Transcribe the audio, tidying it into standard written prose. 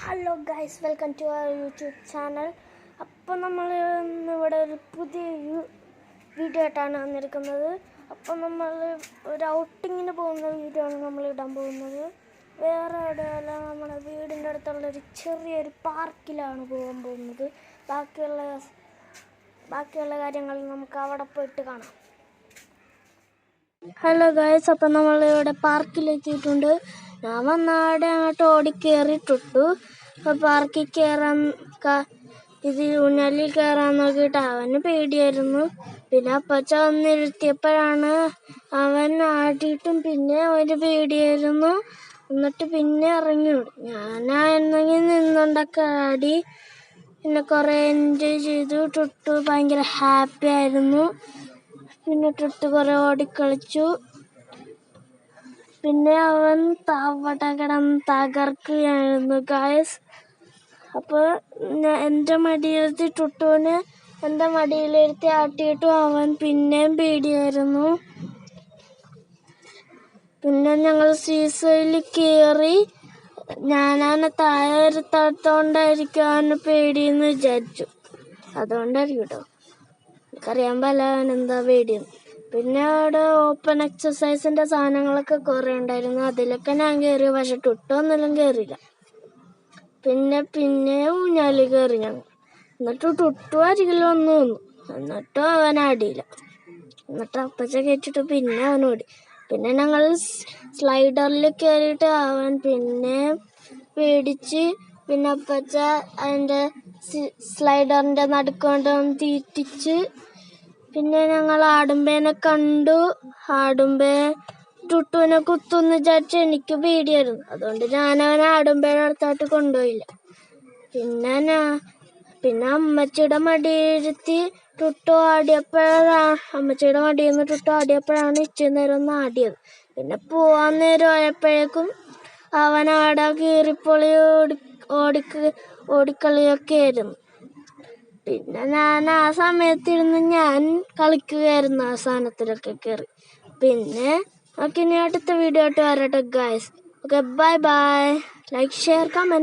Hello guys, welcome to our YouTube channel. അപ്പോൾ നമ്മൾ ഇവിടെ ഒരു പുതിയ വീഡിയോ ആയിട്ടാണ് വന്നിരിക്കുന്നത്. അപ്പോൾ നമ്മൾ ഒരു ഔട്ടിങ്ങിന് പോകുന്ന വീഡിയോ ആണ് നമ്മൾ ഇടാൻ പോകുന്നത്. വേറെ എവിടെയല്ല, നമ്മുടെ വീടിൻ്റെ അടുത്തുള്ളൊരു ചെറിയൊരു പാർക്കിലാണ് പോകാൻ പോകുന്നത്. ബാക്കിയുള്ള കാര്യങ്ങൾ നമുക്ക് അവിടെ പോയിട്ട് കാണാം. ഹലോ ഗൈസ്, അപ്പം നമ്മളിവിടെ പാർക്കിലെത്തിയിട്ടുണ്ട്. ഞാൻ വന്നാടെ അങ്ങോട്ട് ഓടിക്കേറിയിട്ടു. അപ്പോൾ പാർക്കിൽ കയറാൻ ഊഞ്ഞാലിൽ കയറാൻ നോക്കിയിട്ട് അവന് പേടിയായിരുന്നു. പിന്നെ അപ്പച്ച വന്നിരുത്തിയപ്പോഴാണ് അവൻ ആടിയിട്ടും പിന്നെ അവന് പേടിയായിരുന്നു. എന്നിട്ട് പിന്നെ ഇറങ്ങി. ഞാനായിരുന്നെങ്കിൽ നിന്നുകൊണ്ടൊക്കെ ആടി, പിന്നെ കുറേ എൻജോയ് ചെയ്തു. ടുട്ടു ഭയങ്കര ഹാപ്പി ആയിരുന്നു. പിന്നെ ടുട്ടു കുറേ ഓടിക്കളിച്ചു. പിന്നെ അവൻ അവിടെ കിടന്ന് തകർക്കുകയായിരുന്നു ഗായ്സ്. അപ്പോൾ എൻ്റെ മടിയിലെത്തി ടുട്ടുവിന് എൻ്റെ മടിയിലിരുത്തി ആട്ടിയിട്ടു അവൻ പിന്നെയും പേടിയായിരുന്നു. പിന്നെ ഞങ്ങൾ സീസയിൽ കയറി. ഞാനവനെ താഴെ ഇരുത്താത്തോണ്ടായിരിക്കും അവന് പേടിയെന്ന് വിചാരിച്ചു. അതുകൊണ്ടായിരിക്കും കേട്ടോ, എനിക്കറിയാൻ പാടില്ല അവനെന്താ പേടിയെന്ന്. പിന്നെ അവിടെ ഓപ്പൺ എക്സസൈസിൻ്റെ സാധനങ്ങളൊക്കെ കുറേ ഉണ്ടായിരുന്നു. അതിലൊക്കെ ഞാൻ കയറി, പക്ഷെ ടുട്ടൊന്നും കയറിയില്ല. പിന്നെ ഊഞ്ഞാലിൽ കയറി ഞങ്ങൾ. എന്നിട്ട് ടുട്ടു അരികിൽ വന്നു നിന്നു. എന്നിട്ടും അവൻ ആടിയില്ല. എന്നിട്ട് അപ്പച്ച കയറ്റിട്ട് പിന്നെ അവൻ ഓടി. പിന്നെ ഞങ്ങൾ സ്ലൈഡറിൽ കയറിയിട്ട് അവൻ പിന്നെ പേടിച്ച്. പിന്നെ അപ്പച്ച അതിൻ്റെ സ്ലൈഡറിൻ്റെ നടുക്കൊണ്ട് തീറ്റിച്ച്. പിന്നെ ഞങ്ങൾ ആടുമ്പേനെ കണ്ടു. ടുട്ടുവിനെ കുത്തുമെന്ന് വിചാരിച്ച് എനിക്ക് പേടിയായിരുന്നു. അതുകൊണ്ട് ഞാനവനെ ആടുമ്പേനെ അടുത്തോട്ട് കൊണ്ടുപോയില്ല. പിന്നെ അമ്മച്ചിയുടെ മടിയിരുത്തി ടുട്ടു അമ്മച്ചിയുടെ മടിയിൽ നിന്ന് ടുട്ടു ആടിയപ്പോഴാണ് ഇച്ചിരി നേരം ഒന്ന് ആടിയത്. പിന്നെ പോവാൻ നേരം ആയപ്പോഴേക്കും അവൻ ആടെ കീറിപ്പൊളി ഓടിക്കളിയൊക്കെ ആയിരുന്നു. പിന്നെ ഞാൻ ആ സമയത്തിരുന്ന് ഞാൻ കളിക്കുകയായിരുന്നു ആ സാധനത്തിലൊക്കെ കയറി. പിന്നെ ഇനി അടുത്ത വീഡിയോ ആയിട്ട് വരട്ടെ guys. Okay, bye bye. Like, share, comment.